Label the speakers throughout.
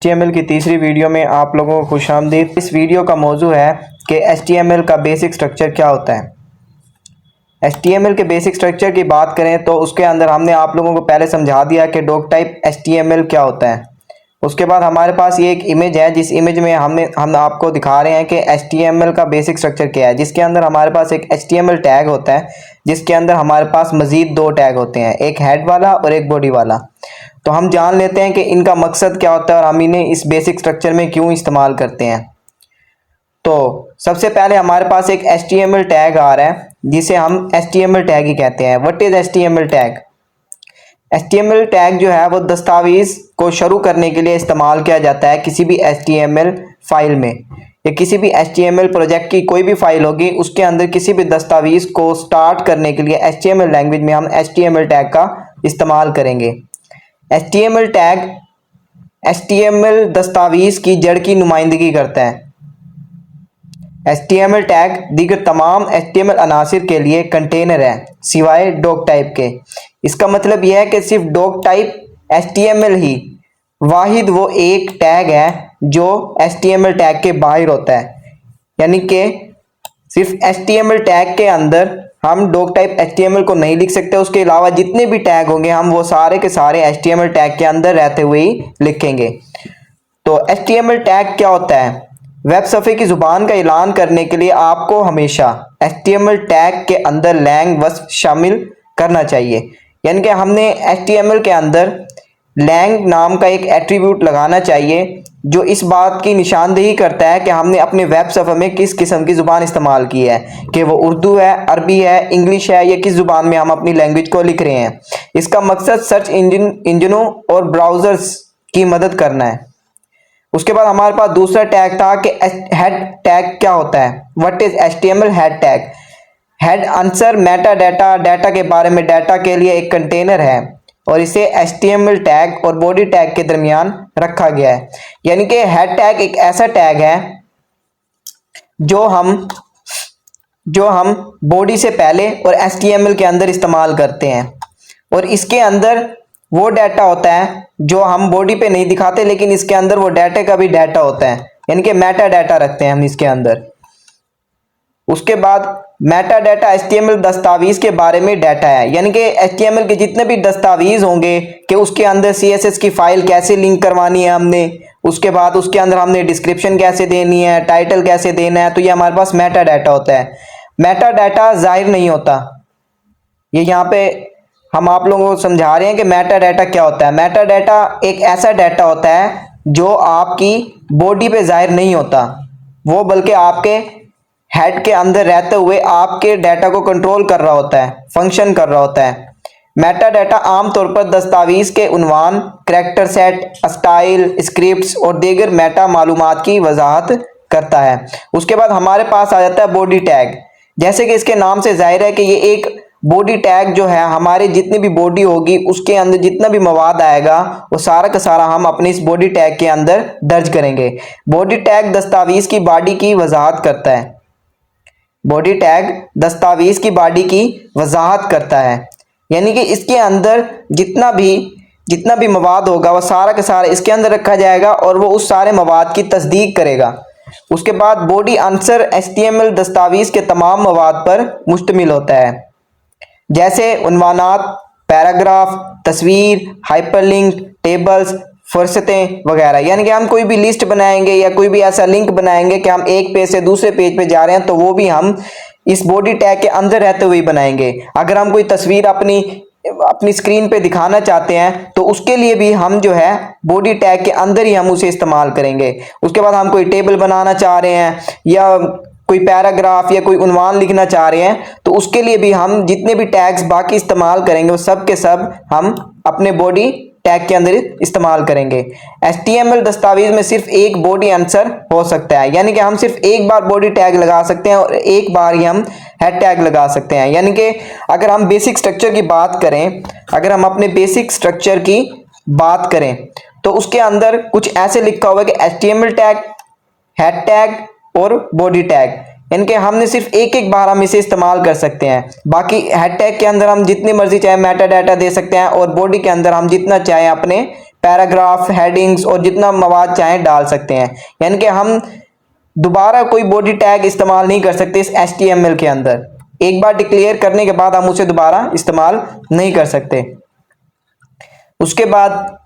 Speaker 1: HTML की तीसरी video में आप लोगों को खुशामदीद। इस वीडियो का मौजू है कि HTML का बेसिक स्ट्रक्चर क्या होता है। HTML के बेसिक स्ट्रक्चर की बात करें तो उसके अंदर हमने आप लोगों को पहले समझा दिया कि डॉक टाइप HTML क्या होता है। उसके बाद हमारे पास ये एक इमेज है, जिस इमेज में हम आपको दिखा रहे हैं कि HTML का बेसिक स्ट्रक्चर क्या है, जिसके अंदर हमारे पास एक HTML टैग होता है, जिसके अंदर हमारे पास मज़ीद दो टैग होते हैं, एक हेड वाला और एक बॉडी वाला। तो हम जान लेते हैं कि इनका मकसद क्या होता है और हम इन्हें इस बेसिक स्ट्रक्चर में क्यों इस्तेमाल करते हैं। तो सबसे पहले हमारे पास एक HTML टैग आ रहा है, जिसे हम HTML टैग ही कहते हैं। What is HTML tag? HTML tag जो है वो दस्तावेज को शुरू करने के लिए इस्तेमाल किया जाता है किसी भी HTML फाइल में, या किसी भी HTML प्रोजेक्ट की कोई भी फाइल होगी उसके अंदर किसी भी दस्तावेज को स्टार्ट करने के लिए HTML लैंग्वेज में हम HTML टैग का इस्तेमाल करेंगे। HTML टैग HTML दस्तावेज की जड़ की नुमाइंदगी करता है। HTML टैग दीगर तमाम HTML अनासिर के लिए कंटेनर है, सिवाय डॉक टाइप के। इसका मतलब यह है कि सिर्फ डॉक टाइप HTML ही वाहिद वो एक टैग है जो HTML टैग के बाहर होता है, यानी कि सिर्फ HTML टैग के अंदर हम डॉक टाइप HTML को नहीं लिख सकते। उसके अलावा जितने भी टैग होंगे हम वो सारे के सारे HTML टैग के अंदर रहते हुए ही लिखेंगे। तो HTML टैग क्या होता है? वेब सफ़े की ज़ुबान का ऐलान करने के लिए आपको हमेशा HTML टैग के अंदर लैंग वस्फ शामिल करना चाहिए, यानी कि हमने HTML के अंदर लैंग नाम का एक एट्रीब्यूट लगाना चाहिए जो इस बात की निशानदेही करता है कि हमने अपने वेब सफ़े में किस किस्म की ज़ुबान इस्तेमाल की है, कि वो उर्दू है, अरबी है, इंग्लिश है, या किस ज़ुबान में हम अपनी लैंग्वेज को लिख रहे हैं। इसका मकसद सर्च इंजनों और ब्राउज़र्स की मदद करना है। उसके बाद हमारे पास दूसरा टैग था कि हेड टैग क्या होता है। What is HTML head tag? Head answer Meta data, data के बारे में डाटा के लिए एक कंटेनर है और इसे HTML टैग और बॉडी टैग के दरमियान रखा गया है। यानी कि हेड टैग एक ऐसा टैग है जो हम बॉडी से पहले और HTML के अंदर इस्तेमाल करते हैं, और इसके अंदर वो डाटा होता है जो हम बॉडी पे नहीं दिखाते, लेकिन इसके अंदर वो डाटा का भी डाटा होता है, यानी कि मेटा डाटा रखते हैं हम इसके अंदर। उसके बाद मेटा डाटा HTML दस्तावेज के बारे में डाटा है, यानी कि HTML के जितने भी दस्तावेज होंगे कि उसके अंदर CSS की फाइल कैसे लिंक करवानी है हमने, उसके बाद उसके अंदर हमने डिस्क्रिप्शन कैसे देनी है, टाइटल कैसे देना है, तो ये हमारे पास मेटा डाटा होता है। मेटा डाटा जाहिर नहीं होता, ये यहाँ पे हम आप लोगों को समझा रहे हैं कि मेटा डाटा क्या होता है। मेटा डाटा एक ऐसा डाटा होता है जो आपकी बॉडी पे जाहिर नहीं होता, वो बल्कि आपके हेड के अंदर रहते हुए आपके डाटा को कंट्रोल कर रहा होता है, फंक्शन कर रहा होता है। मेटा डाटा आमतौर पर दस्तावेज के उन्वान, करैक्टर सेट, स्टाइल, स्क्रिप्ट्स और दीगर मेटा मालूमात की वजाहत करता है। उसके बाद हमारे पास आ जाता है बॉडी टैग। जैसे कि इसके नाम से जाहिर है कि ये एक बॉडी टैग जो है, हमारे जितनी भी बॉडी होगी उसके अंदर जितना भी मवाद आएगा वो सारा का सारा हम अपने इस बॉडी टैग के अंदर दर्ज करेंगे। बॉडी टैग दस्तावेज की बॉडी की वजाहत करता है। बॉडी टैग दस्तावेज की बॉडी की वजाहत करता है, यानी कि इसके अंदर जितना भी मवाद होगा वो सारा का सारा इसके अंदर रखा जाएगा और वो उस सारे मवाद की तस्दीक करेगा। उसके बाद बॉडी आंसर HTML दस्तावेज के तमाम मवाद पर मुश्तमिल होता है, जैसे उन्वानात, पैराग्राफ, तस्वीर, हाइपरलिंक, टेबल्स, फुर्सतें वगैरह। यानी कि हम कोई भी लिस्ट बनाएंगे या कोई भी ऐसा लिंक बनाएंगे कि हम एक पेज से दूसरे पेज पे जा रहे हैं, तो वो भी हम इस बॉडी टैग के अंदर रहते हुए बनाएंगे। अगर हम कोई तस्वीर अपनी स्क्रीन पे दिखाना चाहते हैं तो उसके लिए भी हम जो है बॉडी टैग के अंदर ही हम उसे इस्तेमाल करेंगे। उसके बाद हम कोई टेबल बनाना चाह रहे हैं या कोई पैराग्राफ या कोई उन्वान लिखना चाह रहे हैं, तो उसके लिए भी हम जितने भी टैग्स बाकी इस्तेमाल करेंगे वो सब के सब हम अपने बॉडी टैग के अंदर इस्तेमाल करेंगे। HTML दस्तावेज में सिर्फ एक बॉडी आंसर हो सकता है, यानी कि हम सिर्फ एक बार बॉडी टैग लगा सकते हैं और एक बार ही हम हेड टैग लगा सकते हैं। यानी कि अगर हम बेसिक स्ट्रक्चर की बात करें, अगर हम अपने बेसिक स्ट्रक्चर की बात करें तो उसके अंदर कुछ ऐसे लिखा हुआ है कि HTML टैग, हेड टैग और बॉडी टैग, यानी कि हमने सिर्फ एक बार हम इसे इस्तेमाल कर सकते हैं। बाकी हेड टैग के अंदर हम जितनी मर्जी चाहे मेटा डाटा दे सकते हैं और बॉडी के अंदर हम जितना चाहे अपने पैराग्राफ, हेडिंग्स और जितना मवाद चाहें डाल सकते हैं। यानी कि हम दोबारा कोई बॉडी टैग इस्तेमाल नहीं कर सकते इस HTML के अंदर। एक बार डिक्लेयर करने के बाद हम उसे दोबारा इस्तेमाल नहीं कर सकते। उसके बाद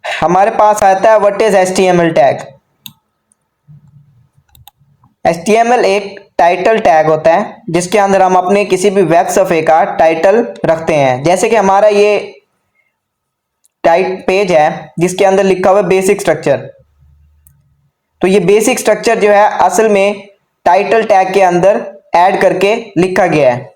Speaker 1: हमारे पास आता है what is HTML tag. HTML एक टाइटल टैग होता है जिसके अंदर हम अपने किसी भी वेब सफ़े का टाइटल रखते हैं। जैसे कि हमारा ये टाइप पेज है जिसके अंदर लिखा हुआ है बेसिक स्ट्रक्चर, तो ये बेसिक स्ट्रक्चर जो है असल में टाइटल टैग के अंदर ऐड करके लिखा गया है,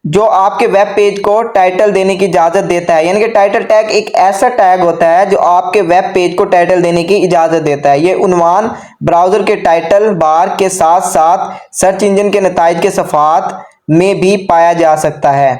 Speaker 1: जो आपके वेब पेज को टाइटल देने की इजाज़त देता है। यानी कि टाइटल टैग एक ऐसा टैग होता है जो आपके वेब पेज को टाइटल देने की इजाज़त देता है। ये उन्वान, ब्राउज़र के टाइटल बार के साथ साथ सर्च इंजन के नताइज के सफ़ात में भी पाया जा सकता है।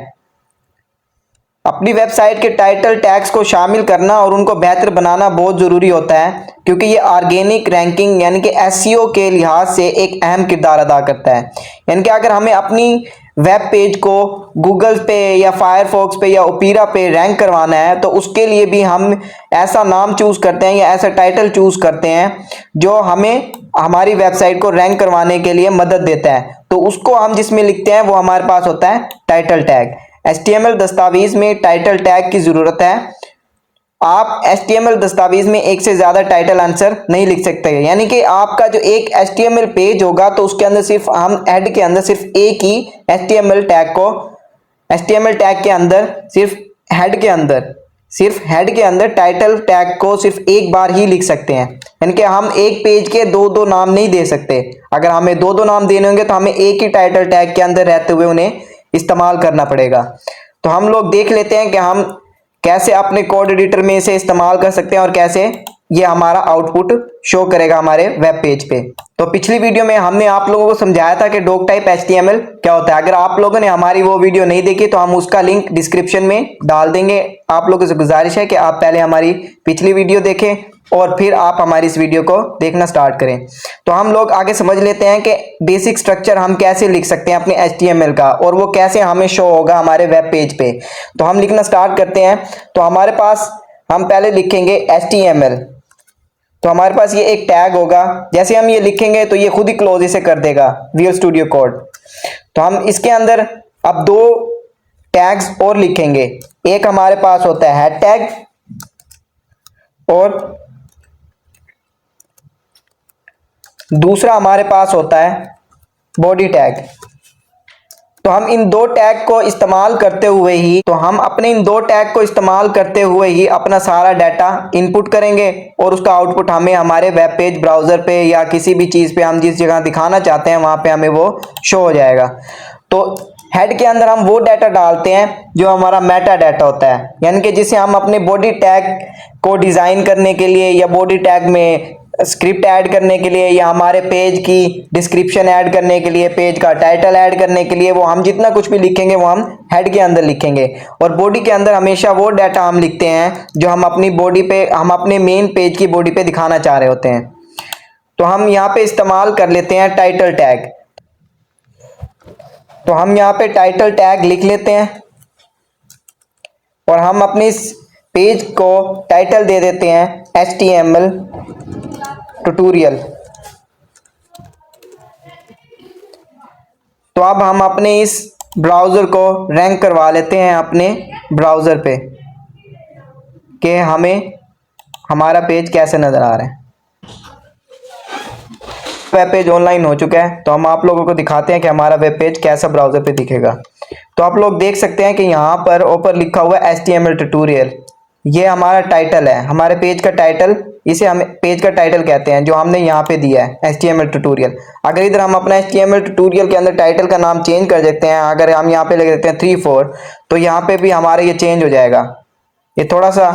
Speaker 1: अपनी वेबसाइट के टाइटल टैग्स को शामिल करना और उनको बेहतर बनाना बहुत ज़रूरी होता है, क्योंकि ये ऑर्गेनिक रैंकिंग यानी कि SEO के लिहाज से एक अहम किरदार अदा करता है। यानी कि अगर हमें अपनी वेब पेज को गूगल पे या फायरफॉक्स पे या ओपेरा पे रैंक करवाना है, तो उसके लिए भी हम ऐसा नाम चूज़ करते हैं या ऐसा टाइटल चूज़ करते हैं जो हमें हमारी वेबसाइट को रैंक करवाने के लिए मदद देता है। तो उसको हम जिसमें लिखते हैं वो हमारे पास होता है टाइटल टैग। HTML दस्तावेज में टाइटल टैग की ज़रूरत है। आप HTML दस्तावेज में एक से ज़्यादा टाइटल आंसर नहीं लिख सकते। यानी कि आपका जो एक HTML पेज होगा तो उसके अंदर सिर्फ हम हेड के अंदर सिर्फ एक ही HTML टैग के अंदर सिर्फ हेड के अंदर टाइटल टैग को सिर्फ एक बार ही लिख सकते हैं। यानी कि हम एक पेज के दो नाम नहीं दे सकते। अगर हमें दो नाम देने होंगे तो हमें एक ही टाइटल टैग के अंदर रहते हुए उन्हें इस्तेमाल करना पड़ेगा। तो हम लोग देख लेते हैं कि हम कैसे अपने कोड एडिटर में इसे इस्तेमाल कर सकते हैं और कैसे ये हमारा आउटपुट शो करेगा हमारे वेब पेज पे। तो पिछली वीडियो में हमने आप लोगों को समझाया था कि डॉक टाइप HTML क्या होता है। अगर आप लोगों ने हमारी वो वीडियो नहीं देखी तो हम उसका लिंक डिस्क्रिप्शन में डाल देंगे। आप लोगों से गुजारिश है कि आप पहले हमारी पिछली वीडियो देखें और फिर आप हमारी इस वीडियो को देखना स्टार्ट करें। तो हम लोग आगे समझ लेते हैं कि बेसिक स्ट्रक्चर हम कैसे लिख सकते हैं अपने HTML का और वो कैसे हमें शो होगा हमारे वेब पेज पे। तो हम लिखना स्टार्ट करते हैं। तो हमारे पास हम पहले लिखेंगे HTML। तो हमारे पास ये एक टैग होगा, जैसे हम ये लिखेंगे तो ये खुद ही क्लोज इसे कर देगा विजुअल स्टूडियो कोड। तो हम इसके अंदर अब दो टैग्स और लिखेंगे। एक हमारे पास होता है हेड टैग और दूसरा हमारे पास होता है बॉडी टैग। तो हम इन दो टैग को इस्तेमाल करते हुए ही अपना सारा डाटा इनपुट करेंगे और उसका आउटपुट हमें हमारे वेब पेज ब्राउज़र पे या किसी भी चीज़ पे हम जिस जगह दिखाना चाहते हैं वहाँ पे हमें वो शो हो जाएगा। तो हेड के अंदर हम वो डाटा डालते हैं जो हमारा मेटा डाटा होता है, यानी कि जिसे हम अपने बॉडी टैग को डिज़ाइन करने के लिए या बॉडी टैग में स्क्रिप्ट ऐड करने के लिए या हमारे पेज की डिस्क्रिप्शन ऐड करने के लिए, पेज का टाइटल ऐड करने के लिए, वो हम जितना कुछ भी लिखेंगे वो हम हेड के अंदर लिखेंगे। और बॉडी के अंदर हमेशा वो डाटा हम लिखते हैं जो हम अपनी बॉडी पे, हम अपने मेन पेज की बॉडी पे दिखाना चाह रहे होते हैं। तो हम यहाँ पे इस्तेमाल कर लेते हैं टाइटल टैग। तो हम यहाँ पे टाइटल टैग लिख लेते हैं और हम अपनी इस पेज को टाइटल दे देते हैं HTML ट्यूटोरियल। तो अब हम अपने इस ब्राउज़र को रैंक करवा लेते हैं अपने ब्राउज़र पे कि हमें हमारा पेज कैसे नज़र आ रहा है। वेब पेज ऑनलाइन हो चुका है, तो हम आप लोगों को दिखाते हैं कि हमारा वेब पेज कैसा ब्राउज़र पे दिखेगा। तो आप लोग देख सकते हैं कि यहाँ पर ऊपर लिखा हुआ है HTML ट्यूटोरियल। ये हमारा टाइटल है, हमारे पेज का टाइटल, इसे हम पेज का टाइटल कहते हैं जो हमने यहाँ पे दिया है HTML ट्यूटोरियल। अगर इधर हम अपना HTML ट्यूटोरियल के अंदर टाइटल का नाम चेंज कर देते हैं, अगर हम यहाँ पे लिख देते हैं 3-4, तो यहाँ पे भी हमारा ये चेंज हो जाएगा। ये थोड़ा सा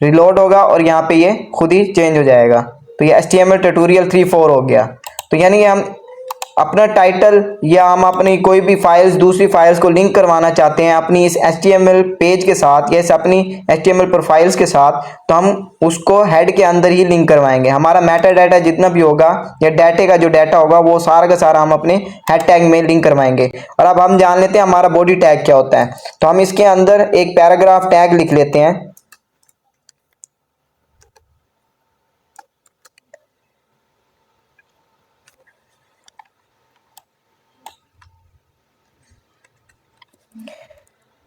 Speaker 1: रिलोड होगा और यहाँ पे ये खुद ही चेंज हो जाएगा। तो ये HTML ट्यूटोरियल 3-4 हो गया। तो यानी कि हम अपना टाइटल या हम अपनी कोई भी फाइल्स दूसरी फाइल्स को लिंक करवाना चाहते हैं अपनी इस HTML पेज के साथ या इस अपनी HTML प्रोफाइल्स के साथ, तो हम उसको हेड के अंदर ही लिंक करवाएंगे। हमारा मेटा डाटा जितना भी होगा या डाटे का जो डाटा होगा वो सारा का सारा हम अपने हेड टैग में लिंक करवाएंगे। और अब हम जान लेते हैं हमारा बॉडी टैग क्या होता है। तो हम इसके अंदर एक पैराग्राफ टैग लिख लेते हैं।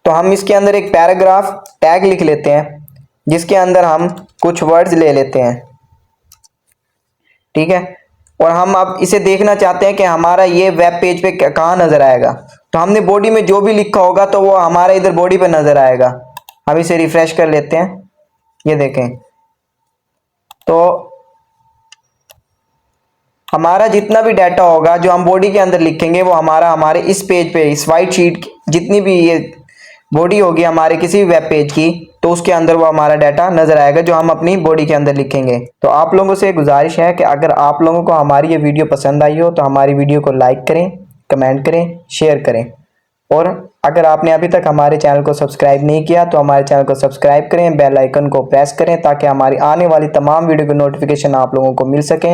Speaker 1: तो हम इसके अंदर एक पैराग्राफ टैग लिख लेते हैं जिसके अंदर हम कुछ वर्ड्स ले लेते हैं, ठीक है। और हम अब इसे देखना चाहते हैं कि हमारा ये वेब पेज पे कहाँ नजर आएगा। तो हमने बॉडी में जो भी लिखा होगा तो वो हमारा इधर बॉडी पे नजर आएगा। हम इसे रिफ्रेश कर लेते हैं, ये देखें तो हमारा जितना भी डाटा होगा जो हम बॉडी के अंदर लिखेंगे वो हमारे इस पेज पे, इस वाइट शीट जितनी भी ये बॉडी होगी हमारे किसी भी वेब पेज की, तो उसके अंदर वो हमारा डाटा नजर आएगा जो हम अपनी बॉडी के अंदर लिखेंगे। तो आप लोगों से गुजारिश है कि अगर आप लोगों को हमारी ये वीडियो पसंद आई हो तो हमारी वीडियो को लाइक करें, कमेंट करें, शेयर करें। और अगर आपने अभी तक हमारे चैनल को सब्सक्राइब नहीं किया तो हमारे चैनल को सब्सक्राइब करें, बेल आइकन को प्रेस करें ताकि हमारी आने वाली तमाम वीडियो की नोटिफिकेशन आप लोगों को मिल सकें।